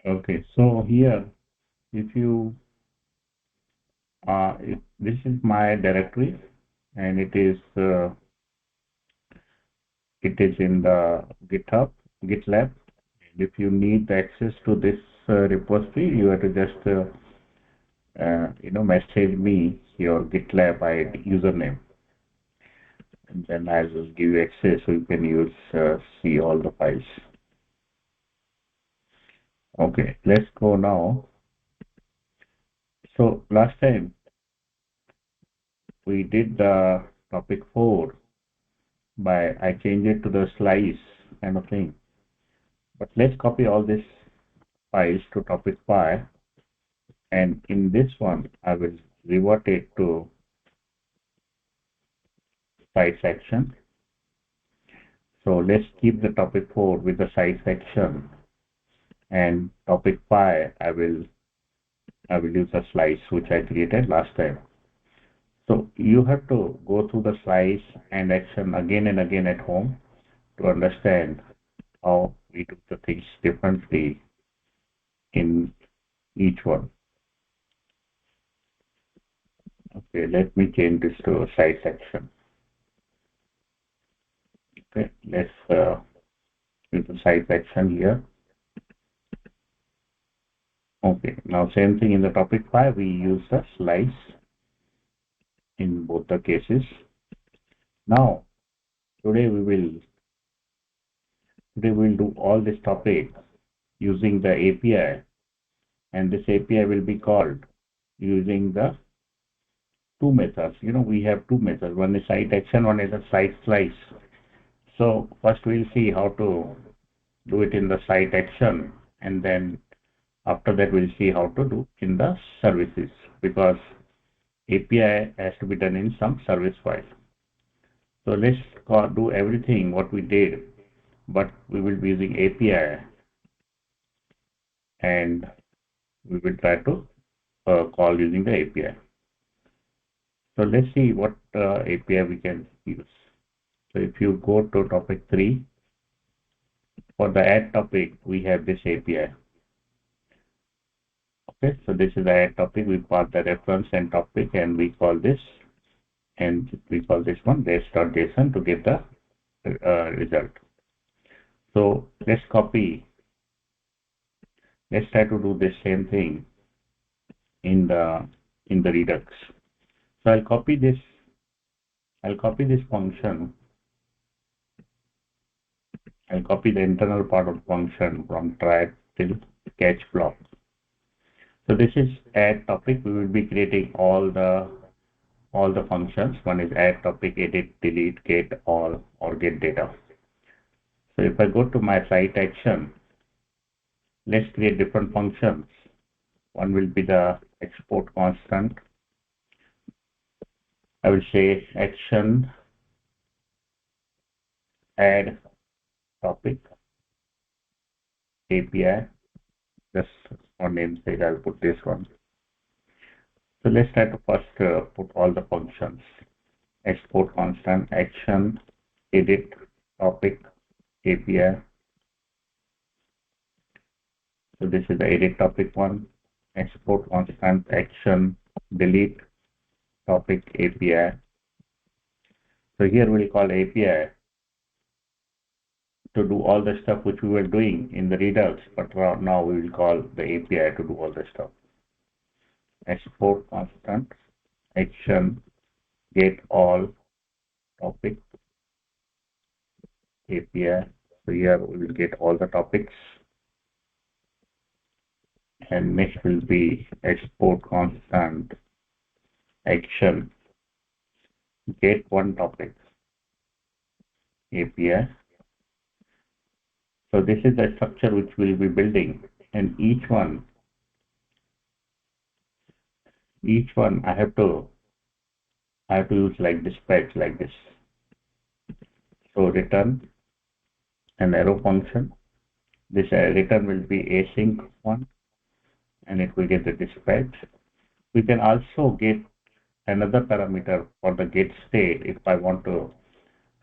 Okay, so here, if you if this is my directory, and it is in the GitHub, GitLab. If you need access to this repository, you have to just message me your GitLab ID username, and then I'll just give you access so you can use see all the files. Okay, let's go now. So last time we did the topic 4 by I changed it to the slice kind of thing. But let's copy all these files to topic 5, and in this one I will revert it to site section. So let's keep the topic 4 with the site section, and topic 5 I will use a slice which I created last time. So you have to go through the slice and action again and again at home to understand how we do the things differently in each one. Okay, let me change this to site section. Okay, let's use the site section here. Okay, now same thing in the topic 5, we use the slice in both the cases. Now, today we'll do all this topic using the API, and this API will be called using the two methods. We have two methods. One is site action, one is a site slice. So first we'll see how to do it in the site action, and then after that we'll see how to do in the services, because API has to be done in some service file. So let's do everything what we did, but we will be using API, and we will try to call using the API. So let's see what API we can use. So if you go to topic 3, for the add topic, we have this API. Okay, so this is the add topic. We pass the reference and topic, and we call this one res.json to get the result. So let's try to do the same thing in the redux. So I'll copy this function. I'll copy the internal part of the function from try till catch block. So this is add topic. We will be creating all the functions. One is add topic, edit, delete, get all, or get data. So if I go to my site action, let's create different functions. One will be the export constant. I will say action add topic API. Just one namesake, I'll put this one. So let's try to first put all the functions. Export constant, action, edit, topic, API. So this is the edit topic one. Export constant, action, delete, topic, API. So here we'll call API to do all the stuff which we were doing in the Redux, but now we will call the API to do all the stuff. Export constant, action, get all, topic, API. So here we will get all the topics, and next will be export constant, action, get one topic, API. So this is the structure which we'll be building, and each one I have to use like dispatch like this. So return an arrow function. This return will be async one, and it will get the dispatch. We can also get another parameter for the get state if I want to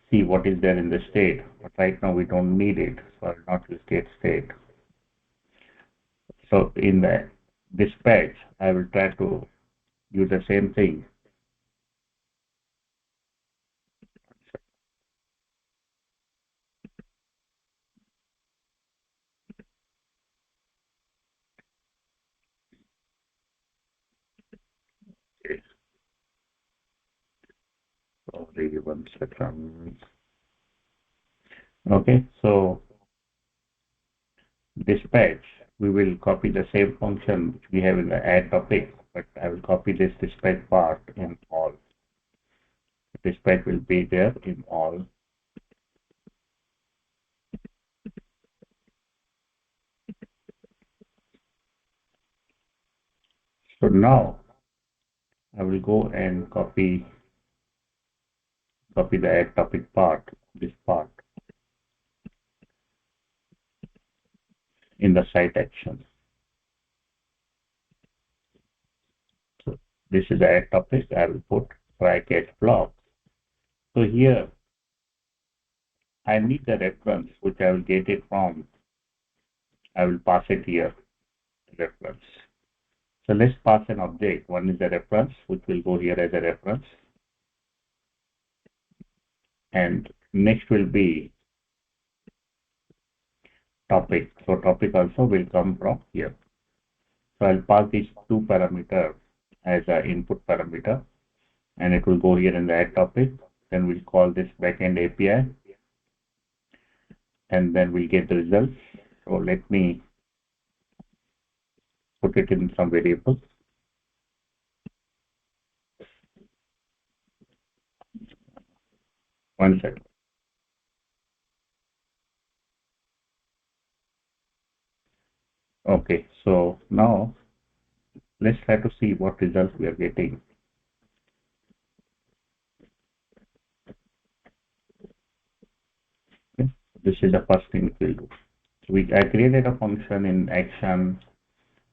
see what is there in the state, but right now we don't need it, so I'll not use get state. So in the dispatch, I will try to use the same thing. Okay, sorry, 1 second. Okay, so dispatch, we will copy the same function which we have in the add topic, but I will copy this dispatch part in all. Dispatch will be there in all. So now I will go and copy the add topic part, this part in the site action. So this is the add topic. I will put try catch block. So here I need the reference which I will get it from. I will pass it here, reference. So let's pass an object. One is the reference, which will go here as a reference. And next will be topic. So topic also will come from here. So I'll pass these two parameters as an input parameter, and it will go here in the add topic. Then we'll call this backend API, and then we'll get the results. So let me put it in some variables. One second. Okay, so now let's try to see what results we are getting. Okay. This is the first thing we'll do. I created a function in action.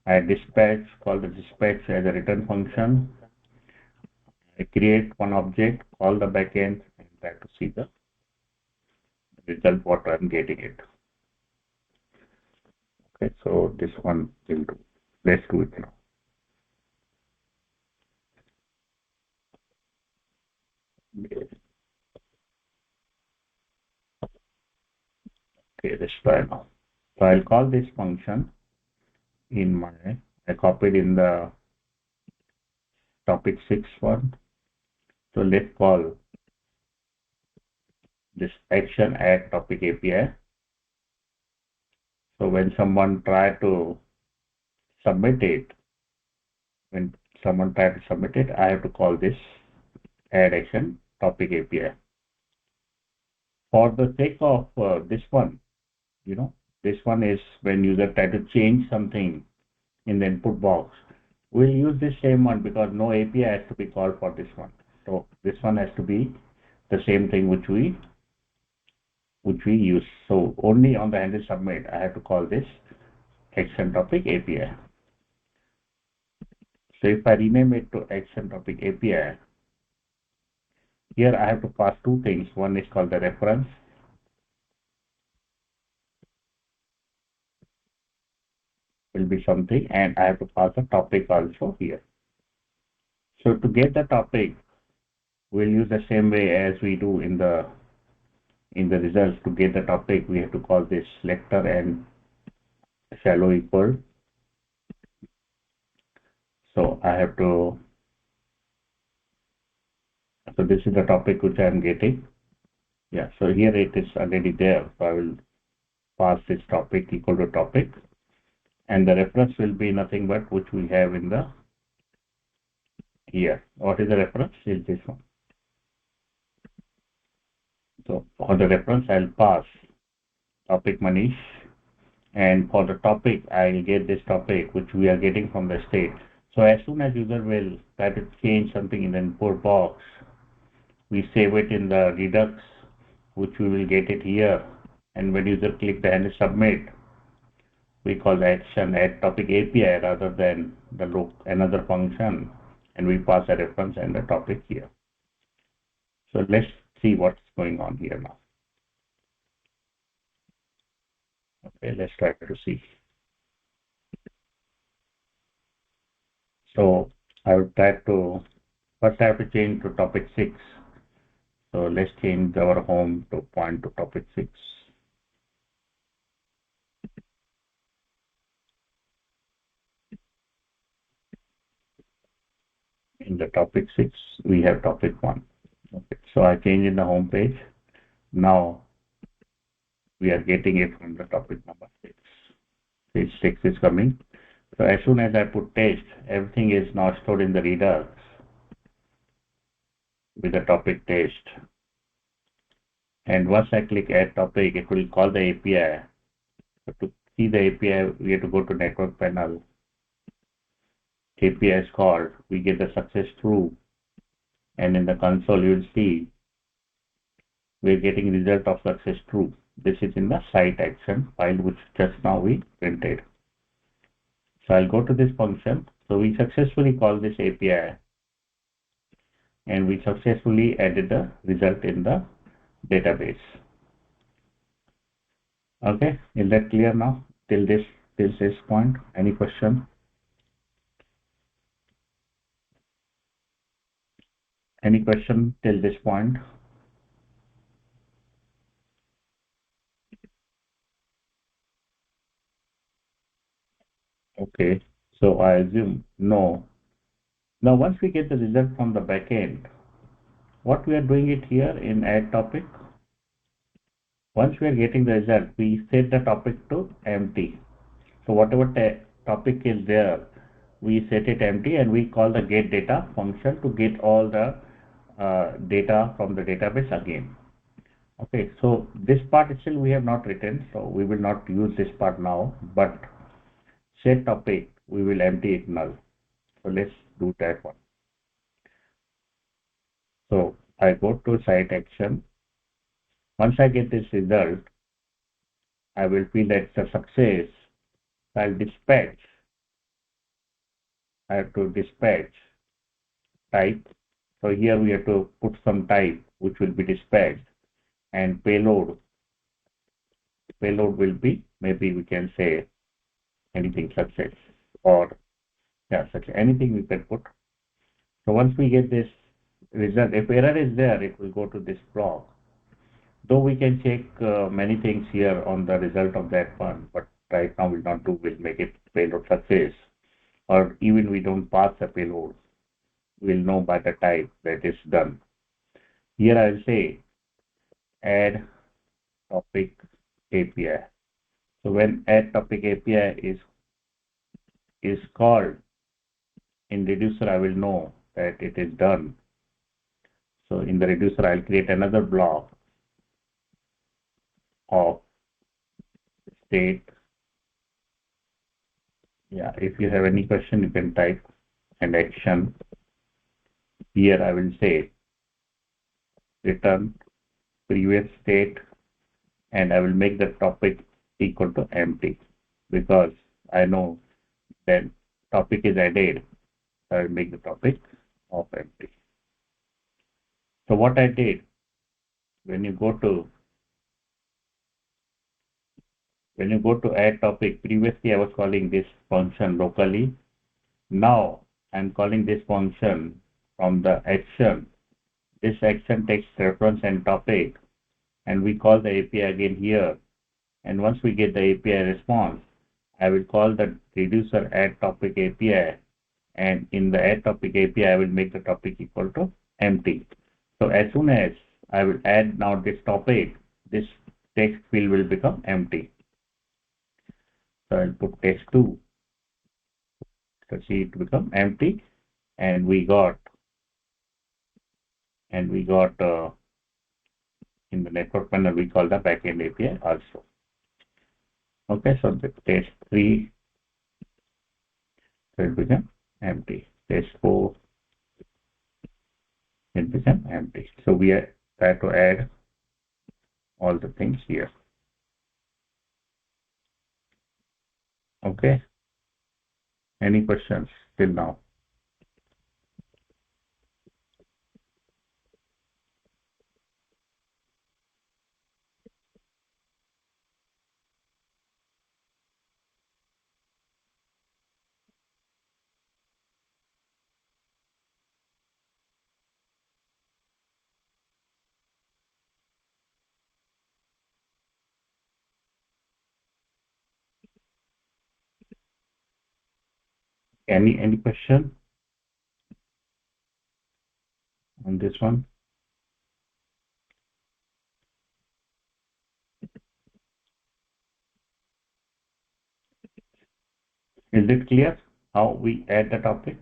I dispatch, call the dispatch as a return function. I create one object, call the backend, and try to see the result what I'm getting it. Okay, so this one will do. Let's do it now. Okay, let's try now. So I'll call this function in I copied in the topic 6 one. So let's call this action add topic API. So when someone try to submit it, I have to call this add action topic API. For the sake of this one, this one is when user try to change something in the input box. We'll use this same one because no API has to be called for this one. So this one has to be the same thing which we use. So only on the handle submit, I have to call this action topic API. So if I rename it to action topic API, here I have to pass two things. One is called the reference. Will be something, and I have to pass a topic also here. So to get the topic, we'll use the same way as we do in the results. To get the topic, we have to call this selector and shallow equal. So I have to. So this is the topic which I am getting. Yeah. So here it is already there. So I will pass this topic equal to topic, and the reference will be nothing but which we have in the here. What is the reference? Is this one. So for the reference, I'll pass topic Manish, and for the topic, I'll get this topic which we are getting from the state. So as soon as user will try to change something in the input box, we save it in the redux, which we will get it here. And when user click the and submit, we call the action add topic API rather than the look another function, and we pass a reference and the topic here. So let's see what's going on here now. Okay, let's try to see. So I will try to first I have to change to topic 6. So let's change our home to point to topic 6. In the topic 6, we have topic 1. Okay. So I change in the home page. Now we are getting it from the topic number 6. Page 6 is coming. So as soon as I put test, everything is now stored in the redux with the topic test. And once I click add topic, it will call the API. So to see the API, we have to go to network panel. API is called. We get the success true. And in the console, you'll see we're getting result of success true. This is in the site action file, which just now we printed. So I'll go to this function. So we successfully call this API and we successfully added the result in the database. Okay, is that clear now? Till this point, any question? Any question till this point? Okay, so I assume no. Now once we get the result from the backend, what we are doing it here in add topic, once we are getting the result, we set the topic to empty. So whatever topic is there, we set it empty and we call the get data function to get all the data from the database again. Okay, so this part still we have not written, so we will not use this part now, but set topic, we will empty it null. So let's do that one. So I go to site action. Once I get this result, I will feel that it's a success. I'll dispatch. I have to dispatch type. So here we have to put some type which will be dispatched and payload. Payload will be, maybe we can say anything success or yeah, success. Anything we can put. So once we get this result, if error is there, it will go to this block. Though we can check many things here on the result of that one, but right now we'll not do, we'll make it payload success. Or even we don't pass the payload, we'll know by the type that is done. Here I'll say add topic API. So when add topic API is called in reducer, I will know that it is done. So in the reducer, I'll create another block of state. Yeah, if you have any question, you can type and action. Here I will say return previous state and I will make the topic equal to empty because I know that topic is added. So I will make the topic of empty. So what I did, when you go to add topic, previously I was calling this function locally. Now I'm calling this function from the action. This action takes reference and topic, and we call the API again here. And once we get the API response, I will call the reducer add topic API, and in the add topic API, I will make the topic equal to empty. So as soon as I will add now this topic, this text field will become empty. So I'll put text 2. So see it become empty, and we got in the network panel we call the backend API also. Okay, so the test 3 will become empty. Test 4 will become empty. So we are try to add all the things here. Okay. Any questions till now? Any question on this one? Is it clear how we add the topic?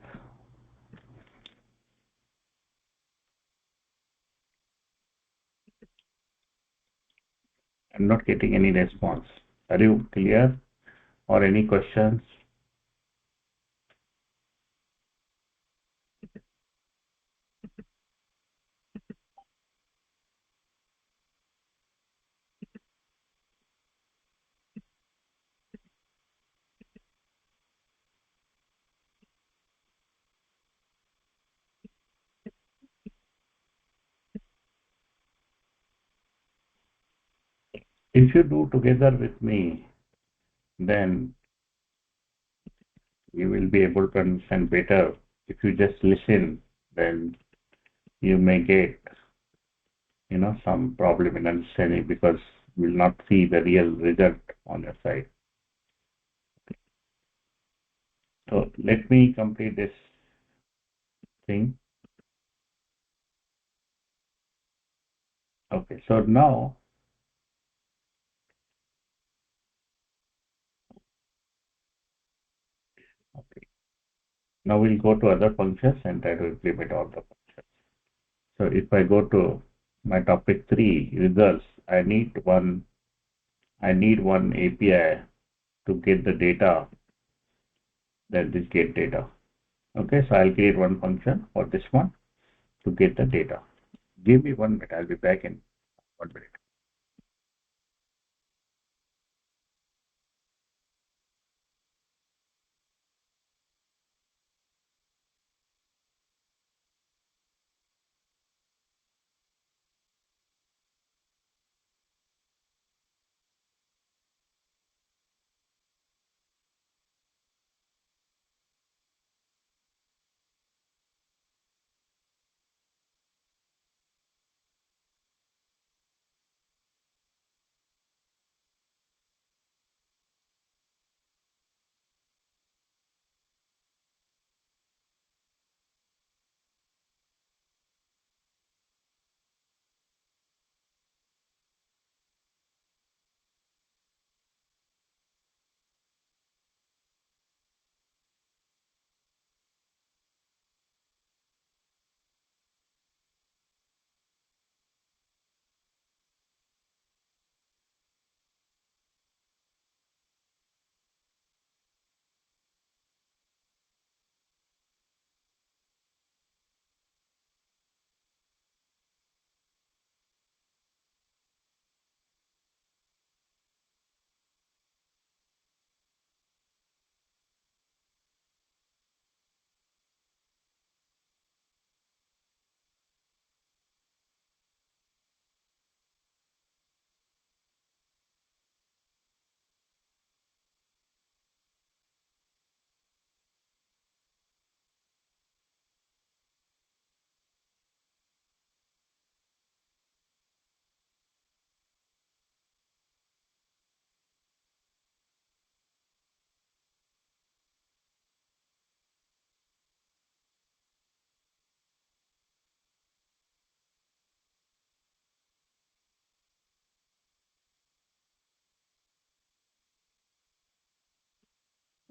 I'm not getting any response. Are you clear or any questions? If you do together with me, then you will be able to understand better. If you just listen, then you may get, some problem in understanding because you will not see the real result on your side. So let me complete this thing. Okay, so now, okay, now we'll go to other functions and try to implement all the functions. So if I go to my topic 3, results, I need one API to get the data, that is get data. Okay, so I'll create one function for this one to get the data. Give me 1 minute, I'll be back in 1 minute.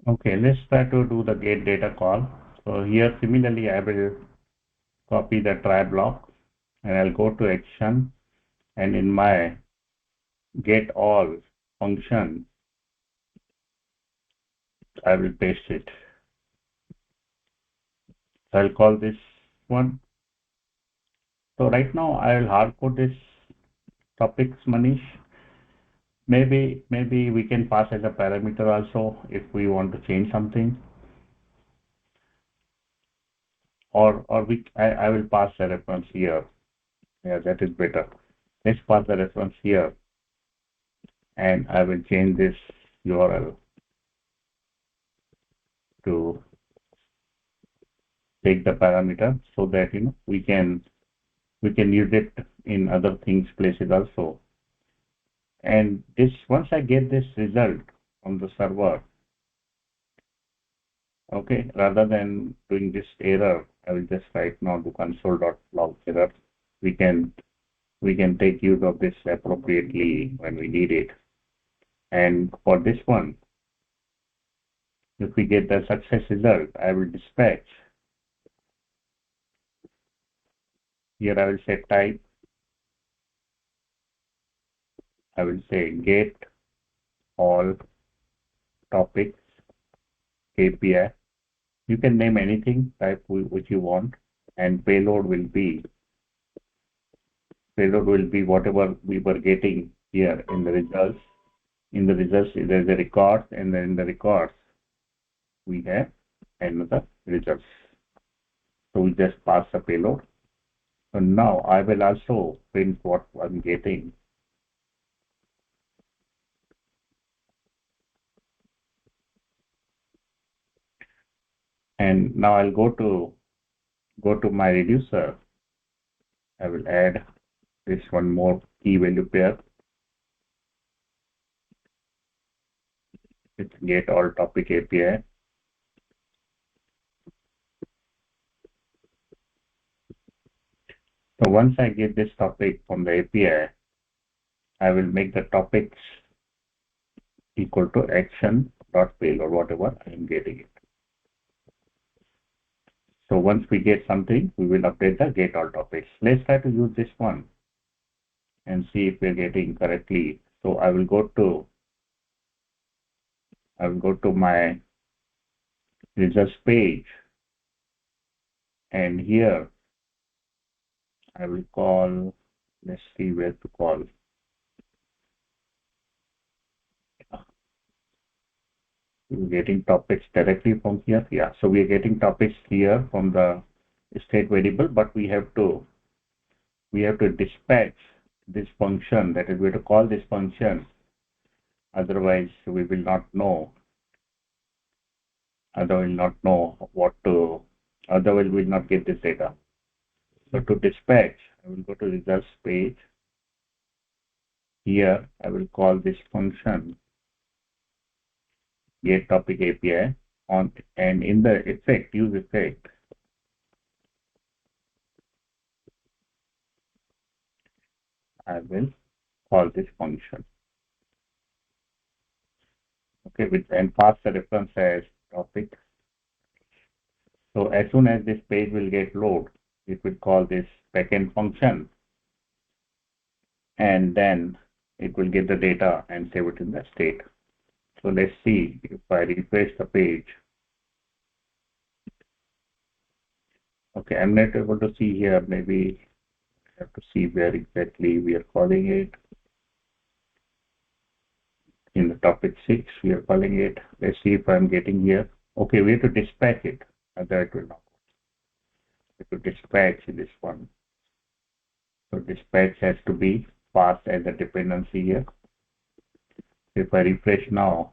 Okay, let's try to do the get data call. So here similarly I will copy the try block and I'll go to action and in my get all function I will paste it. So I'll call this one. So right now I will hard code this topics, Manish. Maybe we can pass as a parameter also if we want to change something, or I will pass the reference here. Yeah, that is better. Let's pass the reference here, and I will change this URL to take the parameter so that we can use it in other things places also. And this once I get this result from the server, Okay, rather than doing this error, I will just right now do console.log error. We can we can take use of this appropriately when we need it. And for this one, if we get the success result, I will dispatch. Here I will say type. I will say get all topics API. You can name anything, type which you want, and payload will be whatever we were getting here in the results. In the results, there's a record, and then in the records, we have another results. So we just pass the payload. So now I will also print what I'm getting. And now I'll go to my reducer. I will add this one more key value pair. It's get all topic API. So once I get this topic from the API, I will make the topics equal to action.payload, whatever I am getting it. So once we get something, we will update the get all topics. Let's try to use this one and see if we're getting correctly. So I will go to my results page, and here I will call, let's see where to call. We're getting topics directly from here. Yeah, so we are getting topics here from the state variable, but we have to dispatch this function, that is, we have to call this function. Otherwise, we will not know. Otherwise, we'll not know what to. Otherwise, we'll not get this data. So to dispatch, I will go to results page. Here, I will call this function get topic API on, and in the effect, use effect, I will call this function. Okay, and pass the reference as topic. So as soon as this page will get load, it will call this backend function, and then it will get the data and save it in the state. So let's see if I refresh the page. Okay, I'm not able to see here. Maybe I have to see where exactly we are calling it. In the topic 6, we are calling it. Let's see if I'm getting here. Okay, we have to dispatch it. Otherwise, it will not. We have to dispatch this one. So dispatch has to be passed as a dependency here. If I refresh now,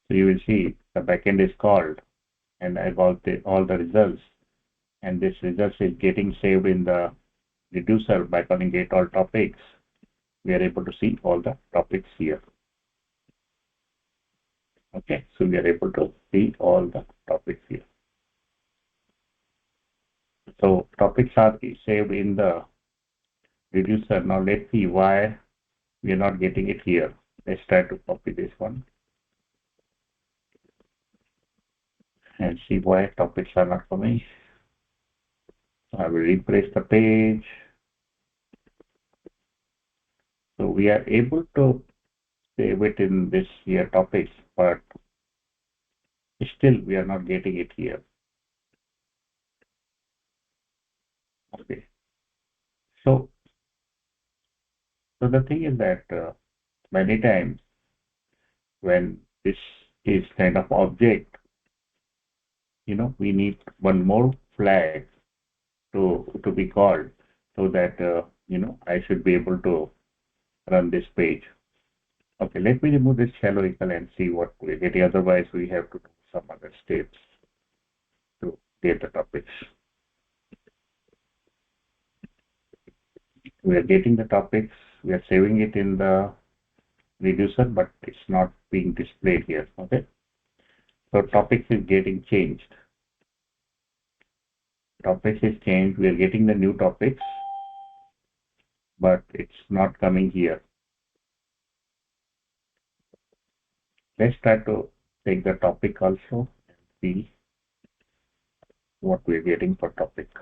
so you will see the backend is called, and I got all the results, and this results is getting saved in the reducer by calling get all topics. We are able to see all the topics here. Okay, so we are able to see all the topics here. So topics are saved in the reducer. Now let's see why we are not getting it here. Let's try to copy this one and see why topics are not coming. I will refresh the page. So we are able to save it in this here topics, but still we are not getting it here. Okay. So the thing is that many times when this is kind of object, we need one more flag to be called, so that I should be able to run this page. Okay, let me remove this shallow equal and see what we're getting. Otherwise, we have to do some other steps to get the topics. We are getting the topics. We are saving it in the reducer, but it's not being displayed here. Okay. So topics is getting changed. Topics is changed. We are getting the new topics, but it's not coming here. Let's try to take the topic also and see what we're getting for topics.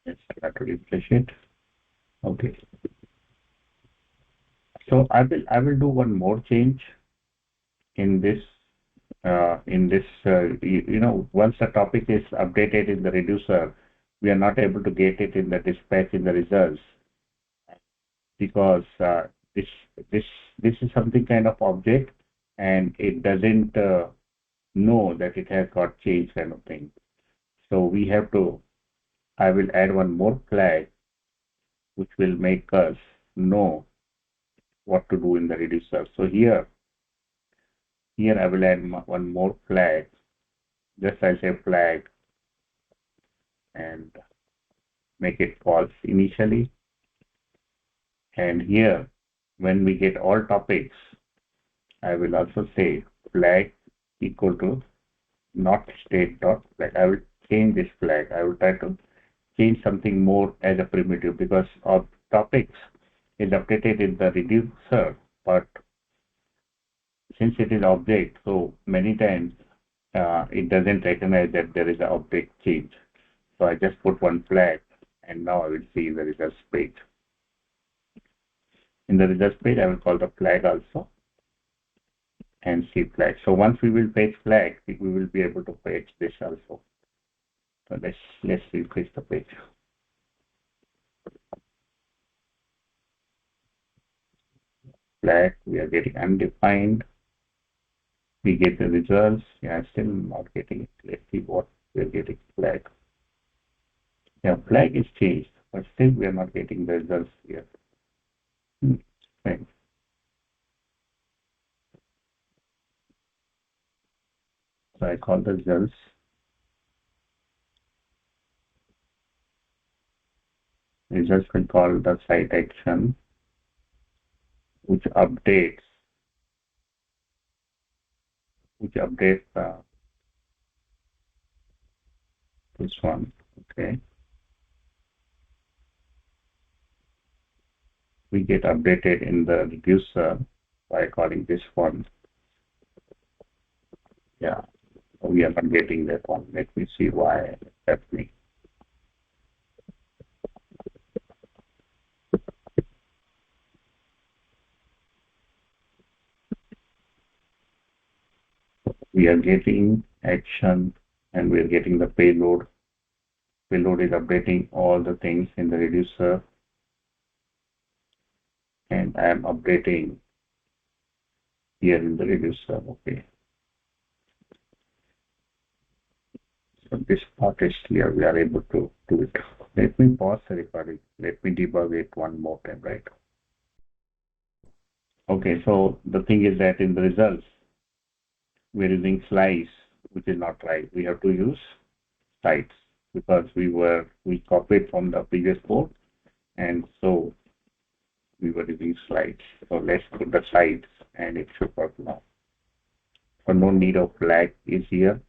Let's try to refresh it. Okay. So I will do one more change in this once the topic is updated in the reducer, we are not able to get it in the dispatch in the results because this this this is something kind of object and it doesn't know that it has got changed kind of thing. So we have to. I will add one more flag which will make us know what to do in the reducer. So here I will add one more flag, just as a flag, and make it false initially. And here, when we get all topics, I will also say flag equal to not state dot flag. I will change this flag. I will try to change something more as a primitive because of topics is updated in the reducer, but since it is object, so many times it doesn't recognize that there is an object change. So I just put one flag and now I will see the results page. In the results page, I will call the flag also and see flag. So once we will fetch flag, we will be able to fetch this also. So let's refresh the page. Flag, we are getting undefined. We get the results. Yeah, still not getting it. Let's see what we are getting. Flag. Yeah, flag is changed, but still we are not getting the results here. Fine. So I call the results. Results will call the site action, which updates this one. Okay. We get updated in the reducer by calling this one. Yeah, we are not getting that one. Let me see why it's happening. We are getting action and we are getting the payload. Payload is updating all the things in the reducer, and I am updating here in the reducer. Okay. So this part is clear. We are able to do it. Let me pause the recording. Let me debug it one more time, right? Okay, so the thing is that in the results, we're using slice, which is not right. We have to use sites because we copied from the previous code, and so we were using slides. So let's put the sites, and it should work now. So no need of flag is here.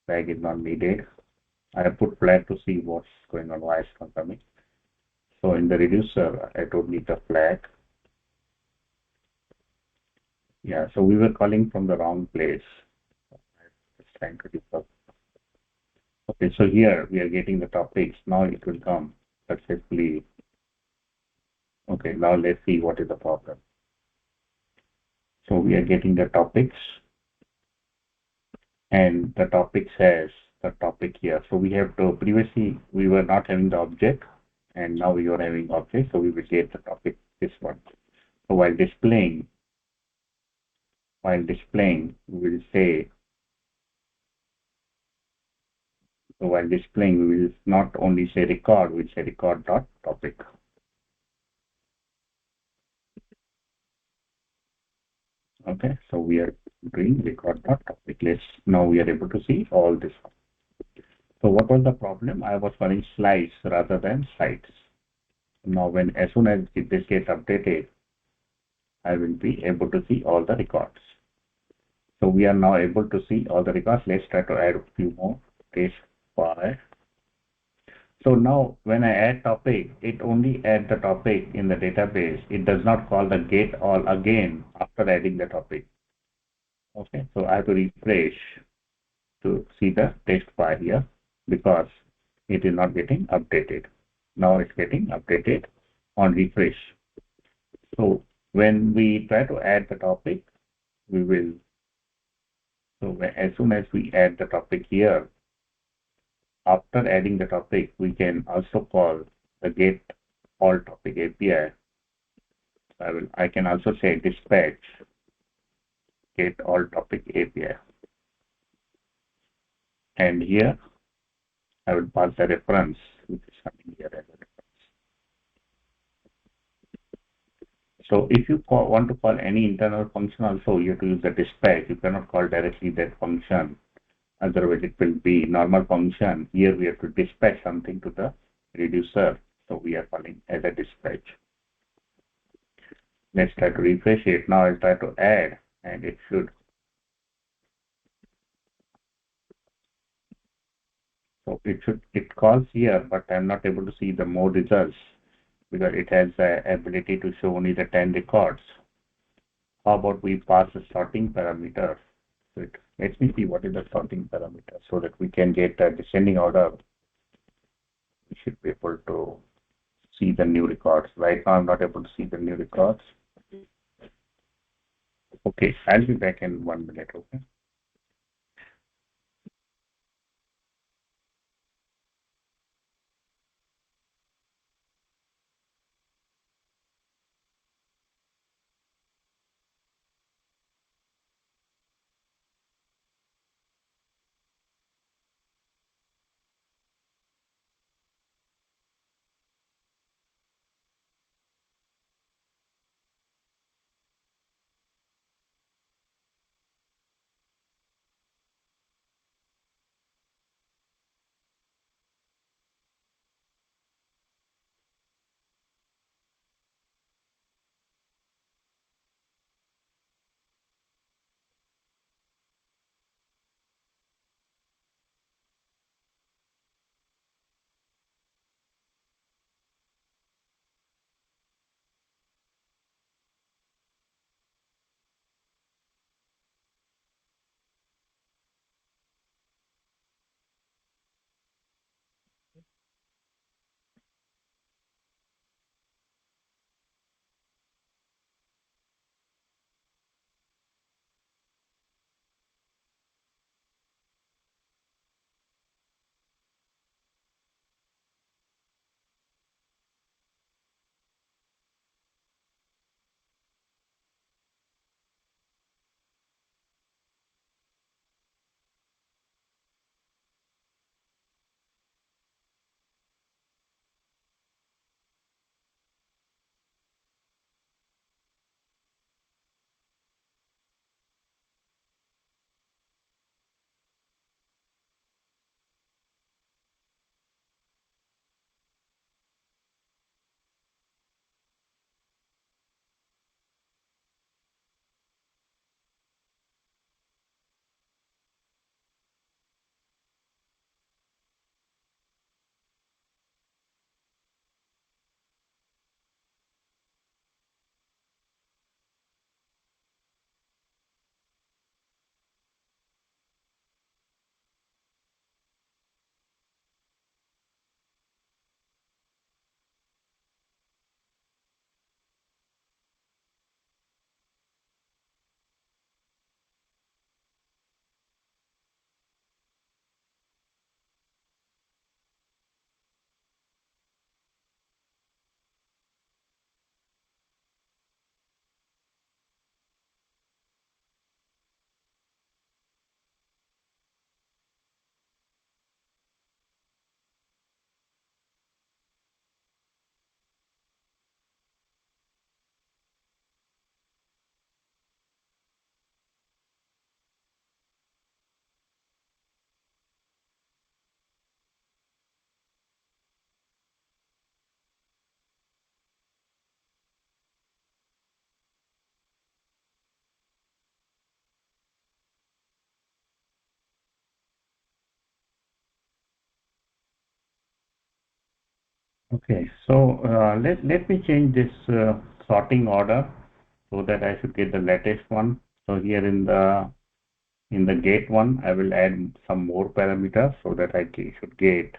Flag is not needed. I have put flag to see what's going on, why it's not coming. So in the reducer, I don't need the flag. Yeah, so we were calling from the wrong place. Just trying to debug. Okay, so here we are getting the topics. Now it will come successfully. Okay, now let's see what is the problem. So we are getting the topics, and the topic says the topic here. So we have to, previously we were not having the object, and now we are having object, so we will get the topic, this one. So while displaying, we will say, so while displaying, we will not only say record, we'll say record dot topic. Okay, so we are doing record.topic. Now we are able to see all this. So what was the problem? I was running slides rather than sites. Now as soon as this gets updated, I will be able to see all the records. So we are now able to see all the records. Let's try to add a few more. Test by. So now when I add topic, it only add the topic in the database. It does not call the get all again after adding the topic. Okay, so I have to refresh to see the text file here because it is not getting updated. Now it's getting updated on refresh. So when we try to add the topic, we will, so as soon as we add the topic here, after adding the topic, we can also call the get all topic API. I can also say dispatch get all topic API. And here I will pass the reference, which is coming here as a reference. So if you want to call any internal function also, you have to use the dispatch. You cannot call directly that function. Otherwise, it will be normal function. Here we have to dispatch something to the reducer. So we are calling as a dispatch. Let's try to refresh it. Now I'll try to add, and it should. So it calls here, but I'm not able to see the more results because it has the ability to show only the 10 records. How about we pass a sorting parameter? So let me see what is the sorting parameter so that we can get a descending order. We should be able to see the new records. Right now, I'm not able to see the new records. Okay, I'll be back in 1 minute. Okay. Okay, so let me change this sorting order so that I should get the latest one. So here in the gate one, I will add some more parameters so that should get,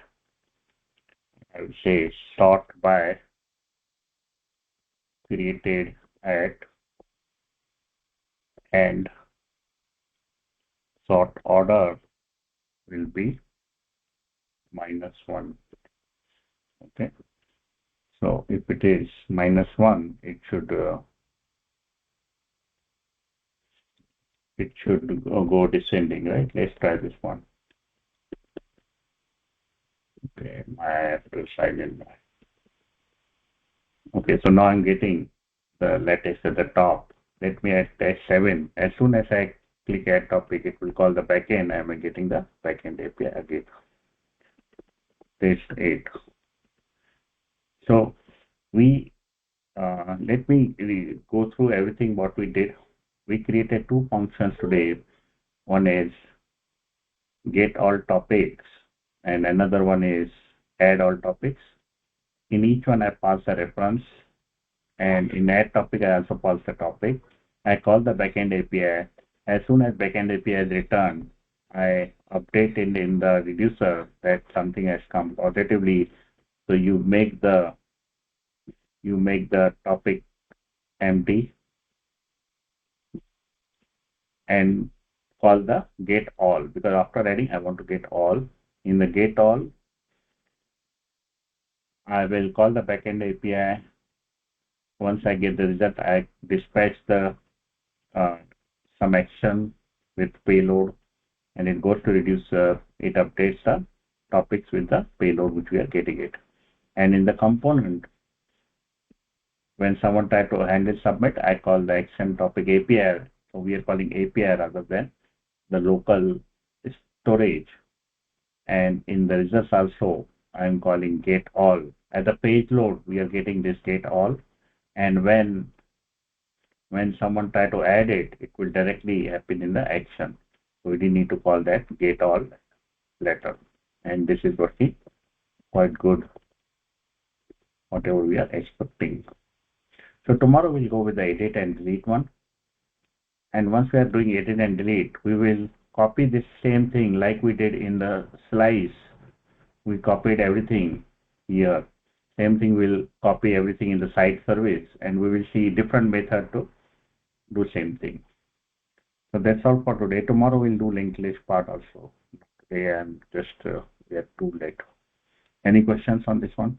I will say, sort by created at and sort order will be -1. Okay, so if it is -1, it should go descending, right? Let's try this one. Okay, I have to silent. Okay, so now I'm getting the latest at the top. Let me add test 7. As soon as I click add topic, it will call the backend. I'm getting the backend API again. Test 8. So we let me go through everything what we did. We created two functions today. One is get all topics, and another one is add all topics. In each one, I pass a reference, and in add topic, I also pass the topic. I call the backend API. As soon as backend API is returned, I update it in the reducer that something has come positively. So you make the topic empty and call the get all, because after adding I want to get all. In the get all, I will call the backend API. Once I get the result, I dispatch the uh, some action with payload, and it goes to reducer. It updates the topics with the payload which we are getting it. And in the component, when someone try to handle submit, I call the action topic API. So we are calling API rather than the local storage. And in the results also, I'm calling get all. At the page load, we are getting this get all. And when someone try to add it, it will directly happen in the action. So we didn't need to call that get all later. And this is working quite good, whatever we are expecting. So tomorrow we'll go with the edit and delete one. And once we are doing edit and delete, we will copy this same thing like we did in the slice. We copied everything here. Same thing, we'll copy everything in the site service, and we will see different method to do same thing. So that's all for today. Tomorrow we'll do linked list part also. Today I'm just we are too late. Any questions on this one?